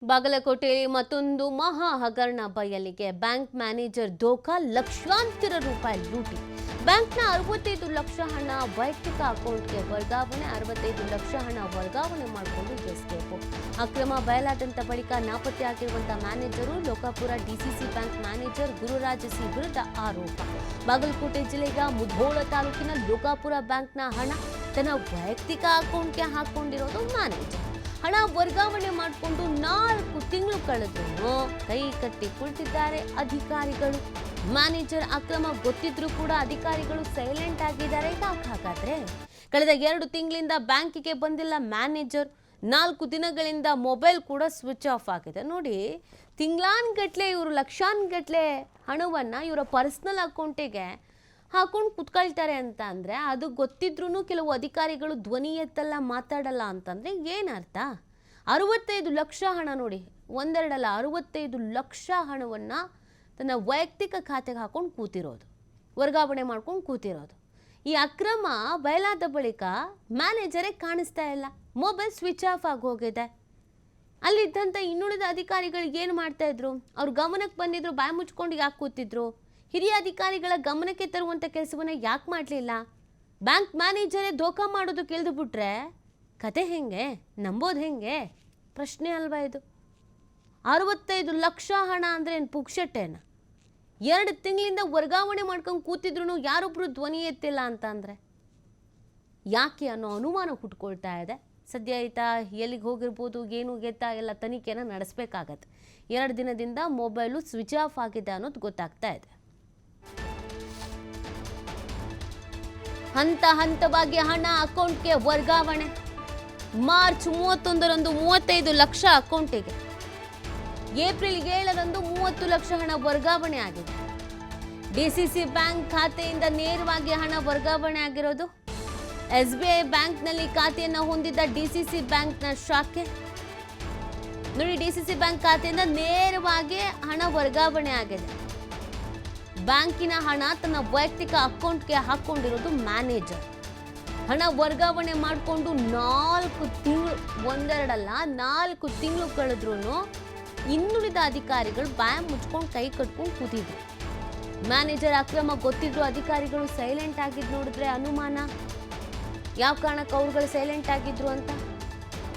ಬಾಗಲಕೋಟೆಯಲ್ಲಿ ಮತ್ತೊಂದು ಮಹಾ ಹಗರಣ ಬಯಲಿಗೆ. ಬ್ಯಾಂಕ್ ಮ್ಯಾನೇಜರ್ ಧೋಖಾ, ಲಕ್ಷಾಂತರ ರೂಪಾಯಿ ಲೂಟಿ. ಬ್ಯಾಂಕ್ನ 65 ಲಕ್ಷ ಹಣ ವೈಯಕ್ತಿಕ ಅಕೌಂಟ್ಗೆ ವರ್ಗಾವಣೆ, 65 ಲಕ್ಷ ಹಣ ವರ್ಗಾವಣೆ ಮಾಡಿಕೊಂಡು ಎಸ್ಕೇಪ್. ಅಕ್ರಮ ಬಯಲಾದಂತ ಬಳಿಕ ನಾಪತ್ತೆಯಾಗಿರುವಂತಹ manager Lokapur DCC bank manager Gururaj C ವಿರುದ್ಧ ಆರೋಪ. ಬಾಗಲಕೋಟೆ ಜಿಲ್ಲೆಯ ಮುಧೋಳ ತಾಲೂಕಿನ ಲೋಕಾಪುರ ಬ್ಯಾಂಕ್ನ ಹಣ ತನ್ನ ವೈಯಕ್ತಿಕ ಅಕೌಂಟ್ಗೆ ಹಾಕೊಂಡಿರೋದು ಮ್ಯಾನೇಜರ್. ಹಣ ವರ್ಗಾವಣೆ ಮಾಡಿಕೊಂಡು 4 ತಿಂಗಳು ಕಳೆದ್ರು ಕೈ ಕಟ್ಟಿ ಕುಳಿತಿದ್ದಾರೆ ಅಧಿಕಾರಿಗಳು. ಮ್ಯಾನೇಜರ್ ಅಕ್ರಮ ಗೊತ್ತಿದ್ರೂ ಕೂಡ ಅಧಿಕಾರಿಗಳು ಸೈಲೆಂಟ್ ಆಗಿದ್ದಾರೆ. ಹಾಗಾದ್ರೆ ಕಳೆದ 2 ತಿಂಗಳಿಂದ ಬ್ಯಾಂಕಿಗೆ ಬಂದಿಲ್ಲ ಮ್ಯಾನೇಜರ್. 4 ದಿನಗಳಿಂದ ಮೊಬೈಲ್ ಕೂಡ ಸ್ವಿಚ್ ಆಫ್ ಆಗಿದೆ. ನೋಡಿ, ತಿಂಗಳಾನ್ಗಟ್ಲೆ ಇವರು ಲಕ್ಷಾನ್ಗಟ್ಲೆ ಹಣವನ್ನ ಇವರ ಪರ್ಸನಲ್ ಅಕೌಂಟಿಗೆ ಹಾಕೊಂಡು ಕುತ್ಕೊಳ್ತಾರೆ ಅಂತ ಅಂದರೆ, ಅದು ಗೊತ್ತಿದ್ರೂ ಕೆಲವು ಅಧಿಕಾರಿಗಳು ಧ್ವನಿ ಎತ್ತಲ್ಲ, ಮಾತಾಡಲ್ಲ ಅಂತಂದರೆ ಏನರ್ಥ? 65 ಲಕ್ಷ ಹಣ ನೋಡಿ, ಒಂದೆರಡಲ್ಲ 65 ಲಕ್ಷ ಹಣವನ್ನು ತನ್ನ ವೈಯಕ್ತಿಕ ಖಾತೆಗೆ ಹಾಕೊಂಡು ಕೂತಿರೋದು, ವರ್ಗಾವಣೆ ಮಾಡ್ಕೊಂಡು ಕೂತಿರೋದು. ಈ ಅಕ್ರಮ ಬಯಲಾದ ಬಳಿಕ ಮ್ಯಾನೇಜರೇ ಕಾಣಿಸ್ತಾ ಇಲ್ಲ, ಮೊಬೈಲ್ ಸ್ವಿಚ್ ಆಫ್ ಆಗಿ ಹೋಗಿದೆ. ಅಲ್ಲಿದ್ದಂಥ ಇನ್ನುಳಿದ ಅಧಿಕಾರಿಗಳು ಏನು ಮಾಡ್ತಾ ಇದ್ರು? ಅವ್ರ ಗಮನಕ್ಕೆ ಬಂದಿದ್ರು, ಬಾಯಿ ಮುಚ್ಕೊಂಡು ಯಾಕೆ ಕೂತಿದ್ರು? ಹಿರಿಯ ಅಧಿಕಾರಿಗಳ ಗಮನಕ್ಕೆ ತರುವಂಥ ಕೆಲಸವನ್ನು ಯಾಕೆ ಮಾಡಲಿಲ್ಲ? ಬ್ಯಾಂಕ್ ಮ್ಯಾನೇಜರೇ ಧೋಖಾ ಮಾಡೋದು ಕೇಳಿದು ಬಿಟ್ರೆ ಕತೆ ಹೆಂಗೆ? ನಂಬೋದು ಹೆಂಗೆ? ಪ್ರಶ್ನೆ ಅಲ್ವಾ ಇದು? 65 ಲಕ್ಷ ಹಣ ಅಂದರೆ ಏನು ಪುಕ್ಷಟ್ಟೆನ? 2 ತಿಂಗಳಿಂದ ವರ್ಗಾವಣೆ ಮಾಡ್ಕೊಂಡು ಕೂತಿದ್ರು ಯಾರೊಬ್ಬರು ಧ್ವನಿ ಎತ್ತಿಲ್ಲ ಅಂತ ಅಂದರೆ ಯಾಕೆ ಅನ್ನೋ ಅನುಮಾನ ಹುಟ್ಕೊಳ್ತಾ ಇದೆ. ಸದ್ಯ ಈತ ಎಲ್ಲಿಗೆ ಹೋಗಿರ್ಬೋದು, ಏನು ಎತ್ತ ಎಲ್ಲ ತನಿಖೆನ ನಡೆಸಬೇಕಾಗತ್ತೆ. 2 ದಿನದಿಂದ ಮೊಬೈಲು ಸ್ವಿಚ್ ಆಫ್ ಆಗಿದೆ ಅನ್ನೋದು ಗೊತ್ತಾಗ್ತಾ ಇದೆ. ಹಂತ ಹಂತವಾಗಿ ಹಣ ಅಕೌಂಟ್ಗೆ ವರ್ಗಾವಣೆ. ಮಾರ್ಚ್ 31ರಂದು 35 ಲಕ್ಷ ಅಕೌಂಟಿಗೆ, ಏಪ್ರಿಲ್ 7ರಂದು 30 ಲಕ್ಷ ಹಣ ವರ್ಗಾವಣೆ ಆಗಿದೆ. ಡಿಸಿಸಿ ಬ್ಯಾಂಕ್ ಖಾತೆಯಿಂದ ನೇರವಾಗಿ ಹಣ ವರ್ಗಾವಣೆ ಆಗಿರೋದು. SBI ಬ್ಯಾಂಕ್ನಲ್ಲಿ ಖಾತೆಯನ್ನು ಹೊಂದಿದ್ದ ಡಿಸಿಸಿ ಬ್ಯಾಂಕ್ನ ಶಾಖೆ ನೋಡಿ, ಡಿಸಿಸಿ ಬ್ಯಾಂಕ್ ಖಾತೆಯಿಂದ ನೇರವಾಗಿ ಹಣ ವರ್ಗಾವಣೆ ಆಗಿದೆ. ಬ್ಯಾಂಕಿನ ಹಣ ತನ್ನ ವೈಯಕ್ತಿಕ ಅಕೌಂಟ್ಗೆ ಹಾಕೊಂಡಿರೋದು ಮ್ಯಾನೇಜರ್. ಹಣ ವರ್ಗಾವಣೆ ಮಾಡಿಕೊಂಡು 4 ತಿಂಗಳು, ಒಂದೆರಡಲ್ಲ 4 ತಿಂಗಳು ಕಳೆದ್ರೂ ಇನ್ನುಳಿದ ಅಧಿಕಾರಿಗಳು ಬಾಯಿ ಮುಚ್ಕೊಂಡು ಕೈ ಕಟ್ಕೊಂಡು ಕೂತಿದ್ರು. ಮ್ಯಾನೇಜರ್ ಅಕ್ರಮ ಗೊತ್ತಿದ್ರು ಅಧಿಕಾರಿಗಳು ಸೈಲೆಂಟ್ ಆಗಿದ್ದು ನೋಡಿದ್ರೆ ಅನುಮಾನ. ಯಾವ ಕಾರಣಕ್ಕೆ ಅವ್ರುಗಳು ಸೈಲೆಂಟ್ ಆಗಿದ್ರು ಅಂತ?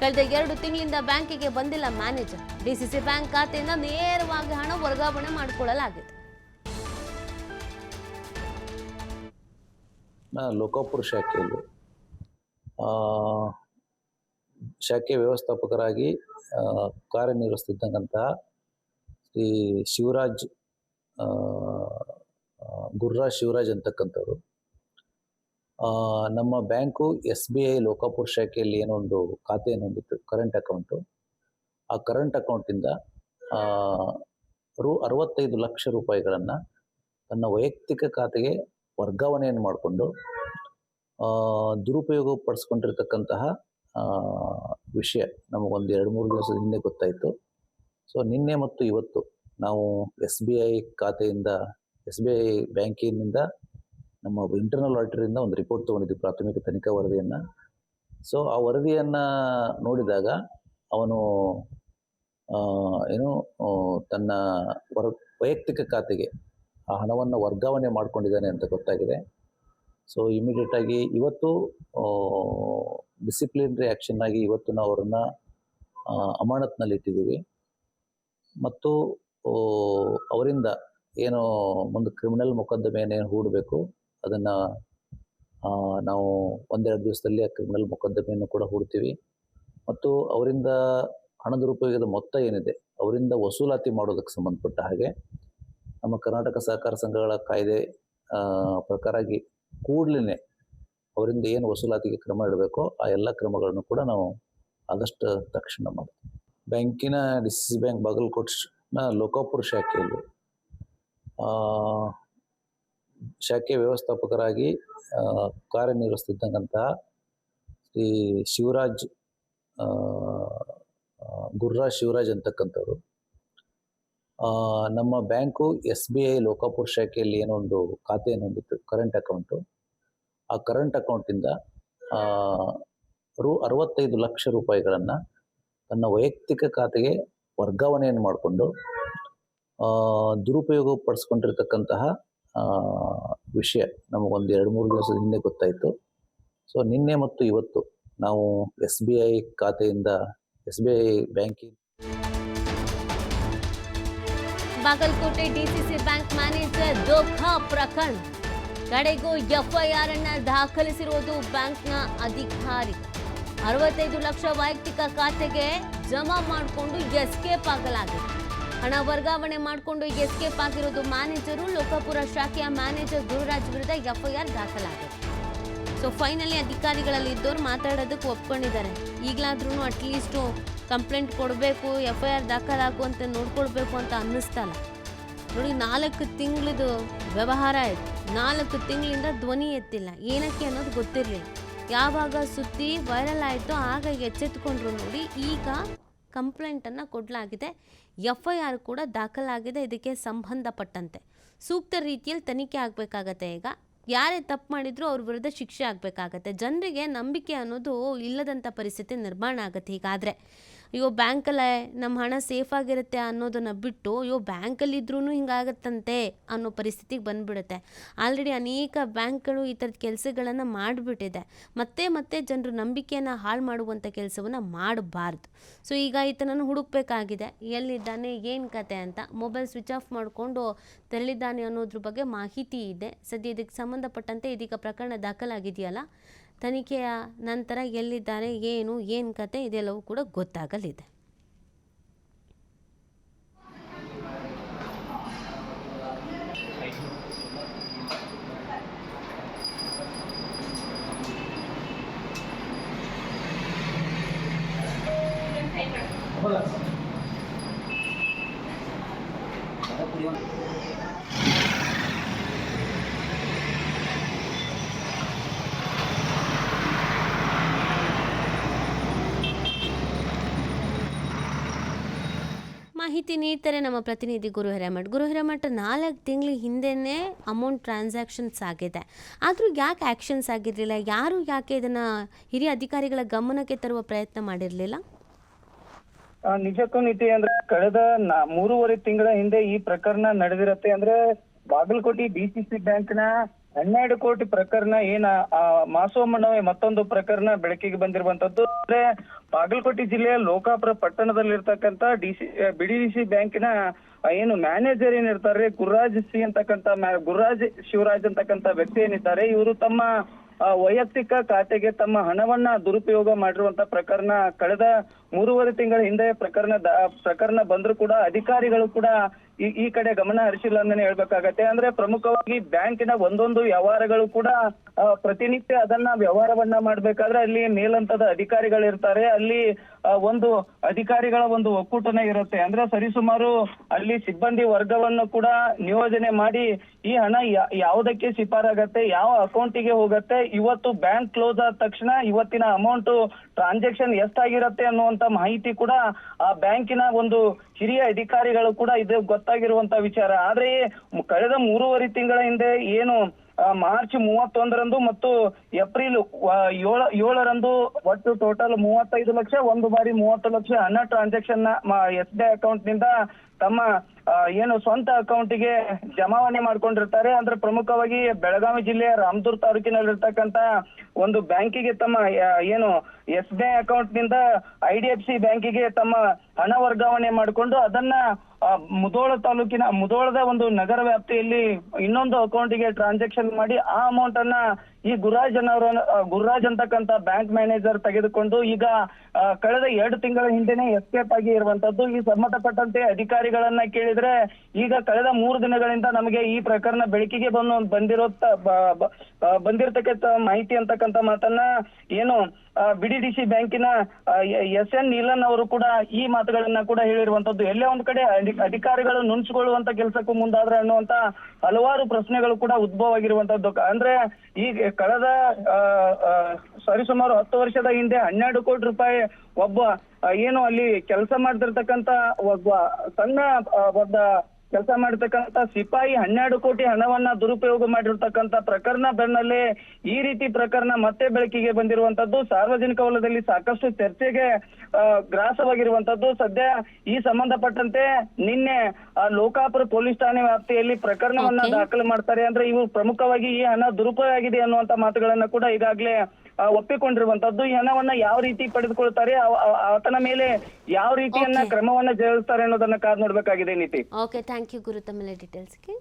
ಕಳೆದ 2 ತಿಂಗಳಿಂದ ಬ್ಯಾಂಕಿಗೆ ಬಂದಿಲ್ಲ ಮ್ಯಾನೇಜರ್. ಡಿಸಿಸಿ ಬ್ಯಾಂಕ್ ಖಾತೆಯಿಂದ ನೇರವಾಗಿ ಹಣ ವರ್ಗಾವಣೆ ಮಾಡಿಕೊಳ್ಳಲಾಗಿದೆ. ಲೋಕಾಪುರ ಶಾಖೆಯಲ್ಲಿ ಶಾಖೆ ವ್ಯವಸ್ಥಾಪಕರಾಗಿ ಕಾರ್ಯನಿರ್ವಹಿಸ್ತಿದ್ದಂತಹ ಶ್ರೀ ಶಿವರಾಜ್, ಗುರುರಾಜ್ ಶಿವರಾಜ್ ಅಂತಕ್ಕಂಥವ್ರು ನಮ್ಮ ಬ್ಯಾಂಕು SBI ಲೋಕಾಪುರ ಶಾಖೆಯಲ್ಲಿ ಏನೊಂದು ಖಾತೆಯನ್ನು ಹೊಂದಿತ್ತು, ಕರೆಂಟ್ ಅಕೌಂಟು. ಆ ಕರೆಂಟ್ ಅಕೌಂಟಿಂದ ರು 65 ಲಕ್ಷ ರೂಪಾಯಿಗಳನ್ನು ತನ್ನ ವೈಯಕ್ತಿಕ ಖಾತೆಗೆ ವರ್ಗಾವಣೆಯನ್ನು ಮಾಡಿಕೊಂಡು ದುರುಪಯೋಗ ಪಡಿಸ್ಕೊಂಡಿರ್ತಕ್ಕಂತಹ ವಿಷಯ ನಮಗೊಂದು 2-3 ದಿವಸದ ಹಿಂದೆ ಗೊತ್ತಾಯಿತು. ಸೊ ನಿನ್ನೆ ಮತ್ತು ಇವತ್ತು ನಾವು SBI ಖಾತೆಯಿಂದ, SBI ಬ್ಯಾಂಕಿನಿಂದ ನಮ್ಮ ಇಂಟರ್ನಲ್ ಆಡಿಟರಿಂದ ಒಂದು ರಿಪೋರ್ಟ್ ತೊಗೊಂಡಿದ್ವಿ, ಪ್ರಾಥಮಿಕ ತನಿಖಾ ವರದಿಯನ್ನು. ಸೊ ಆ ವರದಿಯನ್ನು ನೋಡಿದಾಗ ಅವನು ತನ್ನ ವೈಯಕ್ತಿಕ ಖಾತೆಗೆ ಆ ಹಣವನ್ನು ವರ್ಗಾವಣೆ ಮಾಡ್ಕೊಂಡಿದ್ದಾನೆ ಅಂತ ಗೊತ್ತಾಗಿದೆ. ಸೊ ಇಮಿಡಿಯೇಟಾಗಿ ಇವತ್ತು ಡಿಸಿಪ್ಲಿನರಿ ಆ್ಯಕ್ಷನ್ ಆಗಿ ಇವತ್ತು ನಾವು ಅವರನ್ನು ಅಮಾನತ್ನಲ್ಲಿ ಇಟ್ಟಿದ್ದೀವಿ. ಮತ್ತು ಅವರಿಂದ ಏನು ಒಂದು ಕ್ರಿಮಿನಲ್ ಮೊಕದ್ದಮೆಯನ್ನು ಹೂಡಬೇಕು, ಅದನ್ನು ನಾವು 1-2 ದಿವಸದಲ್ಲಿ ಆ ಕ್ರಿಮಿನಲ್ ಮೊಕದ್ದಮೆಯನ್ನು ಕೂಡ ಹೂಡ್ತೀವಿ. ಮತ್ತು ಅವರಿಂದ ಹಣ ದುರುಪಯೋಗದ ಮೊತ್ತ ಏನಿದೆ ಅವರಿಂದ ವಸೂಲಾತಿ ಮಾಡೋದಕ್ಕೆ ಸಂಬಂಧಪಟ್ಟ ಹಾಗೆ ನಮ್ಮ ಕರ್ನಾಟಕ ಸಹಕಾರ ಸಂಘಗಳ ಕಾಯ್ದೆ ಪ್ರಕಾರಾಗಿ ಕೂಡಲೇ ಅವರಿಂದ ಏನು ವಸೂಲಾತಿಗೆ ಕ್ರಮ ಇಡಬೇಕೋ ಆ ಎಲ್ಲ ಕ್ರಮಗಳನ್ನು ಕೂಡ ನಾವು ಆದಷ್ಟು ತಕ್ಷಣ ಮಾಡ್ತೀವಿ. ಬ್ಯಾಂಕಿನ ಡಿಸಿಸಿ ಬ್ಯಾಂಕ್ ಬಾಗಲಕೋಟೆನ ಲೋಕಾಪುರ ಶಾಖೆಯಲ್ಲಿ ಶಾಖೆ ವ್ಯವಸ್ಥಾಪಕರಾಗಿ ಕಾರ್ಯನಿರ್ವಹಿಸ್ತಿದ್ದಂತಹ ಶ್ರೀ ಶಿವರಾಜ್, ಗುರುರಾಜ್ ಶಿವರಾಜ್ ಅಂತಕ್ಕಂಥವ್ರು ನಮ್ಮ ಬ್ಯಾಂಕು SBI ಲೋಕಾಪುರ ಶಾಖೆಯಲ್ಲಿ ಏನೊಂದು ಖಾತೆಯನ್ನು ಹೊಂದಿತ್ತು, ಕರೆಂಟ್ ಅಕೌಂಟು. ಆ ಕರೆಂಟ್ ಅಕೌಂಟಿಂದ ರು 65 ಲಕ್ಷ ರೂಪಾಯಿಗಳನ್ನು ತನ್ನ ವೈಯಕ್ತಿಕ ಖಾತೆಗೆ ವರ್ಗಾವಣೆಯನ್ನು ಮಾಡಿಕೊಂಡು ದುರುಪಯೋಗ ಪಡಿಸ್ಕೊಂಡಿರ್ತಕ್ಕಂತಹ ವಿಷಯ ನಮಗೊಂದು 2-3 ದಿವಸದ ಹಿಂದೆ ಗೊತ್ತಾಯಿತು. ಸೊ ನಿನ್ನೆ ಮತ್ತು ಇವತ್ತು ನಾವು SBI ಖಾತೆಯಿಂದ SBI banking Bagalkot DCC bank manager ದೋಖಾ ಪ್ರಕರಣ ಕಡೆಗೂ FIR ಅನ್ನ ದಾಖಲಿಸಿರುವುದು ಬ್ಯಾಂಕ್ನ ಅಧಿಕಾರಿ. 65 ಲಕ್ಷ ವೈಯಕ್ತಿಕ ಖಾತೆಗೆ ಜಮಾ ಮಾಡಿಕೊಂಡು ಎಸ್ಕೇಪ್ ಆಗಲಾಗಿದೆ. ಹಣ ವರ್ಗಾವಣೆ ಮಾಡಿಕೊಂಡು ಎಸ್ಕೇಪ್ ಆಗಿರೋದು ಮ್ಯಾನೇಜರು. ಲೋಕಾಪುರ ಶಾಖೆಯ ಮ್ಯಾನೇಜರ್ ಗುರುರಾಜ್ ವಿರುದ್ಧ FIR ದಾಖಲಾಗಿದೆ. ಸೊ ಫೈನಲಿ ಅಧಿಕಾರಿಗಳಲ್ಲಿ ಇದ್ದವ್ರು ಮಾತಾಡೋದಕ್ಕೆ ಒಪ್ಕೊಂಡಿದ್ದಾರೆ. ಈಗಲಾದ್ರೂ ಅಟ್ಲೀಸ್ಟು ಕಂಪ್ಲೇಂಟ್ ಕೊಡಬೇಕು, FIR ದಾಖಲಾಗು ಅಂತ ನೋಡ್ಕೊಳ್ಬೇಕು ಅಂತ ಅನ್ನಿಸ್ತಲ್ಲ. ನೋಡಿ, 4 ತಿಂಗಳದು ವ್ಯವಹಾರ ಆಯಿತು. 4 ತಿಂಗಳಿಂದ ಧ್ವನಿ ಎತ್ತಿಲ್ಲ. ಏನಕ್ಕೆ ಅನ್ನೋದು ಗೊತ್ತಿರಲಿಲ್ಲ. ಯಾವಾಗ ಸುದ್ದಿ ವೈರಲ್ ಆಯಿತು ಆಗ ಎಚ್ಚೆತ್ತುಕೊಂಡ್ರು. ನೋಡಿ, ಈಗ ಕಂಪ್ಲೇಂಟನ್ನು ಕೊಡಲಾಗಿದೆ. FIR ಕೂಡ ದಾಖಲಾಗಿದೆ. ಇದಕ್ಕೆ ಸಂಬಂಧಪಟ್ಟಂತೆ ಸೂಕ್ತ ರೀತಿಯಲ್ಲಿ ತನಿಖೆ ಆಗಬೇಕಾಗತ್ತೆ. ಈಗ ಯಾರೇ ತಪ್ಪು ಮಾಡಿದ್ರು ಅವ್ರ ವಿರುದ್ಧ ಶಿಕ್ಷೆ ಆಗಬೇಕಾಗತ್ತೆ. ಜನರಿಗೆ ನಂಬಿಕೆ ಅನ್ನೋದು ಇಲ್ಲದಂಥ ಪರಿಸ್ಥಿತಿ ನಿರ್ಮಾಣ ಆಗುತ್ತೆ. ಹೀಗಾದರೆ ಅಯ್ಯೋ ಬ್ಯಾಂಕಲ್ಲೇ ನಮ್ಮ ಹಣ ಸೇಫ್ ಆಗಿರುತ್ತೆ ಅನ್ನೋದನ್ನು ಬಿಟ್ಟು ಅಯ್ಯೋ ಬ್ಯಾಂಕಲ್ಲಿದ್ರೂ ಹಿಂಗಾಗತ್ತಂತೆ ಅನ್ನೋ ಪರಿಸ್ಥಿತಿಗೆ ಬಂದುಬಿಡುತ್ತೆ. ಆಲ್ರೆಡಿ ಅನೇಕ ಬ್ಯಾಂಕ್ಗಳು ಈ ಥರದ ಕೆಲಸಗಳನ್ನು ಮಾಡಿಬಿಟ್ಟಿದೆ. ಮತ್ತೆ ಜನರು ನಂಬಿಕೆಯನ್ನು ಹಾಳು ಮಾಡುವಂಥ ಕೆಲಸವನ್ನು ಮಾಡಬಾರ್ದು. ಸೊ ಈಗ ಈತನನ್ನು ಹುಡುಕಬೇಕಾಗಿದೆ. ಎಲ್ಲಿದ್ದಾನೆ, ಏನು ಕತೆ ಅಂತ. ಮೊಬೈಲ್ ಸ್ವಿಚ್ ಆಫ್ ಮಾಡಿಕೊಂಡು ತೆರಳಿದ್ದಾನೆ ಅನ್ನೋದ್ರ ಬಗ್ಗೆ ಮಾಹಿತಿ ಇದೆ. ಸದ್ಯ ಇದಕ್ಕೆ ಸಂಬಂಧಪಟ್ಟಂತೆ ಇದೀಗ ಪ್ರಕರಣ ದಾಖಲಾಗಿದೆಯಲ್ಲ, ತನಿಖೆಯ ನಂತರ ಎಲ್ಲಿದ್ದಾರೆ, ಏನು ಕತೆ ಇದೆಲ್ಲವೂ ಕೂಡ ಗೊತ್ತಾಗಲಿದೆ. ಮಾಹಿತಿ ನೀಡ್ತಾರೆ ನಮ್ಮ ಪ್ರತಿನಿಧಿ ಗುರು ಹಿರೇಮಠ್. 4 ತಿಂಗಳ ಹಿಂದೆನೇ ಅಮೌಂಟ್ ಟ್ರಾನ್ಸಾಕ್ಷನ್ಸ್ ಆಗಿದೆ. ಆದರೂ ಯಾಕೆ ಆ್ಯಕ್ಷನ್ಸ್ ಆಗಿರಲಿಲ್ಲ? ಯಾಕೆ ಇದನ್ನು ಹಿರಿಯ ಅಧಿಕಾರಿಗಳ ಗಮನಕ್ಕೆ ತರುವ ಪ್ರಯತ್ನ ಮಾಡಿರಲಿಲ್ಲ? ನಿಜಕ್ಕೂ ನೀತಿ ಅಂದ್ರೆ ಕಳೆದ 3.5 ತಿಂಗಳ ಹಿಂದೆ ಈ ಪ್ರಕರಣ ನಡೆದಿರತ್ತೆ. ಅಂದ್ರೆ ಬಾಗಲಕೋಟೆ DCC ಬ್ಯಾಂಕ್ನ 12 ಕೋಟಿ ಪ್ರಕರಣ ಮಾಸೋಮಣ್ಣವೇ ಮತ್ತೊಂದು ಪ್ರಕರಣ ಬೆಳಕಿಗೆ ಬಂದಿರುವಂತದ್ದು. ಅಂದ್ರೆ ಬಾಗಲಕೋಟೆ ಜಿಲ್ಲೆಯ ಲೋಕಾಪುರ ಪಟ್ಟಣದಲ್ಲಿರ್ತಕ್ಕಂಥ BDC ಬ್ಯಾಂಕಿನ ಮ್ಯಾನೇಜರ್ ಏನಿರ್ತಾರೆ, ಗುರುರಾಜ್ ಶಿವರಾಜ್ ಅಂತಕ್ಕಂಥ ವ್ಯಕ್ತಿ ಏನಿದ್ದಾರೆ, ಇವರು ತಮ್ಮ ವೈಯಕ್ತಿಕ ಖಾತೆಗೆ ತಮ್ಮ ಹಣವನ್ನ ದುರುಪಯೋಗ ಮಾಡಿರುವಂತ ಪ್ರಕರಣ ಕಳೆದ 3.5 ತಿಂಗಳ ಹಿಂದೆ ಪ್ರಕರಣ ಬಂದ್ರು ಕೂಡ ಅಧಿಕಾರಿಗಳು ಕೂಡ ಈ ಕಡೆ ಗಮನ ಹರಿಸಿಲ್ಲ ಅಂತಾನೆ ಹೇಳ್ಬೇಕಾಗತ್ತೆ. ಅಂದ್ರೆ ಪ್ರಮುಖವಾಗಿ ಬ್ಯಾಂಕಿನ ಒಂದೊಂದು ವ್ಯವಹಾರಗಳು ಕೂಡ ಪ್ರತಿನಿತ್ಯ ಅದನ್ನ ವ್ಯವಹಾರವನ್ನ ಮಾಡ್ಬೇಕಾದ್ರೆ ಅಲ್ಲಿ ಮೇಲಂತದ ಅಧಿಕಾರಿಗಳಿರ್ತಾರೆ. ಅಲ್ಲಿ ಒಂದು ಅಧಿಕಾರಿಗಳ ಒಂದು ಒಕ್ಕೂಟನೇ ಇರುತ್ತೆ. ಅಂದ್ರೆ ಸರಿಸುಮಾರು ಅಲ್ಲಿ ಸಿಬ್ಬಂದಿ ವರ್ಗವನ್ನು ಕೂಡ ನಿಯೋಜನೆ ಮಾಡಿ ಈ ಹಣ ಯಾವುದಕ್ಕೆ ಶಿಫಾರಾಗತ್ತೆ, ಯಾವ ಅಕೌಂಟಿಗೆ ಹೋಗತ್ತೆ, ಇವತ್ತು ಬ್ಯಾಂಕ್ ಕ್ಲೋಸ್ ಆದ ತಕ್ಷಣ ಇವತ್ತಿನ ಅಮೌಂಟ್ ಟ್ರಾನ್ಸಾಕ್ಷನ್ ಎಷ್ಟಾಗಿರತ್ತೆ ಅನ್ನುವಂತ ಮಾಹಿತಿ ಕೂಡ ಆ ಬ್ಯಾಂಕಿನ ಒಂದು ಹಿರಿಯ ಅಧಿಕಾರಿಗಳು ಕೂಡ ಇದು ಗೊತ್ತಾಗಿರುವಂತ ವಿಚಾರ. ಆದ್ರೆ ಕಳೆದ 3.5 ತಿಂಗಳ ಹಿಂದೆ ಮಾರ್ಚ್ 31ರಂದು ಮತ್ತು ಏಪ್ರಿಲ್ 7ರಂದು ಒಟ್ಟು ಟೋಟಲ್ 35 ಲಕ್ಷ, ಒಂದು ಬಾರಿ 30 ಲಕ್ಷ ಹಣ ಟ್ರಾನ್ಸಾಕ್ಷನ್ SBI ಅಕೌಂಟ್ ನಿಂದ ತಮ್ಮ ಸ್ವಂತ ಅಕೌಂಟಿಗೆ ಜಮಾವಣೆ ಮಾಡ್ಕೊಂಡಿರ್ತಾರೆ. ಅಂದ್ರೆ ಪ್ರಮುಖವಾಗಿ ಬೆಳಗಾವಿ ಜಿಲ್ಲೆಯ ರಾಮದುರ್ಗ ತಾಲೂಕಿನಲ್ಲಿರ್ತಕ್ಕಂತ ಒಂದು ಬ್ಯಾಂಕಿಗೆ ತಮ್ಮ SBI ಅಕೌಂಟ್ ನಿಂದ IDFC ಬ್ಯಾಂಕಿಗೆ ತಮ್ಮ ಹಣ ವರ್ಗಾವಣೆ ಮಾಡಿಕೊಂಡು ಅದನ್ನ ಮುಧೋಳ ತಾಲೂಕಿನ ಮುಧೋಳದ ಒಂದು ನಗರ ವ್ಯಾಪ್ತಿಯಲ್ಲಿ ಇನ್ನೊಂದು ಅಕೌಂಟಿಗೆ ಟ್ರಾನ್ಸಾಕ್ಷನ್ ಮಾಡಿ ಆ ಅಮೌಂಟ್ ಅನ್ನ ಈ ಗುರುರಾಜ್ ಅಂತಕ್ಕಂಥ ಬ್ಯಾಂಕ್ ಮ್ಯಾನೇಜರ್ ತೆಗೆದುಕೊಂಡು ಈಗ ಕಳೆದ 2 ತಿಂಗಳ ಹಿಂದೆನೆ ಎಸ್ಕೇಪ್ ಆಗಿ ಇರುವಂತದ್ದು. ಈ ಸಂಬಂಧಪಟ್ಟಂತೆ ಅಧಿಕಾರಿಗಳನ್ನ ಕೇಳಿದ್ರೆ ಈಗ ಕಳೆದ 3 ದಿನಗಳಿಂದ ನಮಗೆ ಈ ಪ್ರಕರಣ ಬೆಳಕಿಗೆ ಬಂದಿರತಕ್ಕಂಥ ಮಾಹಿತಿ ಅಂತಕ್ಕಂಥ ಮಾತನ್ನ BDC ಬ್ಯಾಂಕಿನ SN ನೀಲನ್ ಅವರು ಕೂಡ ಈ ಮಾತುಗಳನ್ನ ಕೂಡ ಹೇಳಿರುವಂತದ್ದು. ಎಲ್ಲೇ ಒಂದ್ ಕಡೆ ಅಧಿಕಾರಿಗಳು ನುಣುಚಿಕೊಳ್ಳುವಂತ ಕೆಲಸಕ್ಕೂ ಮುಂದಾದ್ರೆ ಅನ್ನುವಂತ ಹಲವಾರು ಪ್ರಶ್ನೆಗಳು ಕೂಡ ಉದ್ಭವ ಆಗಿರುವಂತದ್ದು. ಅಂದ್ರೆ ಈಗ ಕಳೆದ ಸರಿಸುಮಾರು 10 ವರ್ಷದ ಹಿಂದೆ 12 ಕೋಟಿ ರೂಪಾಯಿ ಒಬ್ಬ ಅಲ್ಲಿ ಕೆಲಸ ಮಾಡ್ತಿರ್ತಕ್ಕಂತ ಒಬ್ಬ ಸಣ್ಣ ಕೆಲಸ ಮಾಡಿರ್ತಕ್ಕಂತ ಸಿಪಾಯಿ 12 ಕೋಟಿ ಹಣವನ್ನ ದುರುಪಯೋಗ ಮಾಡಿರ್ತಕ್ಕಂತ ಪ್ರಕರಣ ಬೆನ್ನಲ್ಲೇ ಈ ರೀತಿ ಪ್ರಕರಣ ಮತ್ತೆ ಬೆಳಕಿಗೆ ಬಂದಿರುವಂತದ್ದು, ಸಾರ್ವಜನಿಕ ವಲಯದಲ್ಲಿ ಸಾಕಷ್ಟು ಚರ್ಚೆಗೆ ಗ್ರಾಸವಾಗಿರುವಂತದ್ದು. ಸದ್ಯ ಈ ಸಂಬಂಧಪಟ್ಟಂತೆ ನಿನ್ನೆ ಲೋಕಾಪುರ ಪೊಲೀಸ್ ಠಾಣೆ ವ್ಯಾಪ್ತಿಯಲ್ಲಿ ಪ್ರಕರಣವನ್ನ ದಾಖಲು ಮಾಡ್ತಾರೆ. ಅಂದ್ರೆ ಇವು ಪ್ರಮುಖವಾಗಿ ಈ ಹಣ ದುರುಪಯೋಗ ಆಗಿದೆ ಅನ್ನುವಂತ ಮಾತುಗಳನ್ನ ಕೂಡ ಈಗಾಗಲೇ ಒಪ್ಪಿಕೊಂಡಿರುವಂತದ್ದು. ಈ ಹಣವನ್ನ ಯಾವ ರೀತಿ ಪಡೆದುಕೊಳ್ತಾರೆ, ಆತನ ಮೇಲೆ ಯಾವ ರೀತಿಯನ್ನ ಕ್ರಮವನ್ನ ಜರುಗಿಸ್ತಾರೆ ಅನ್ನೋದನ್ನ ಕಾದು ನೋಡ್ಬೇಕಾಗಿದೆ ನೀತಿ. ಓಕೆ, ಥ್ಯಾಂಕ್ ಯು ಗುರು ತಮ್ಮೆಲ್ಲ ಡೀಟೇಲ್ಸ್ಗೆ.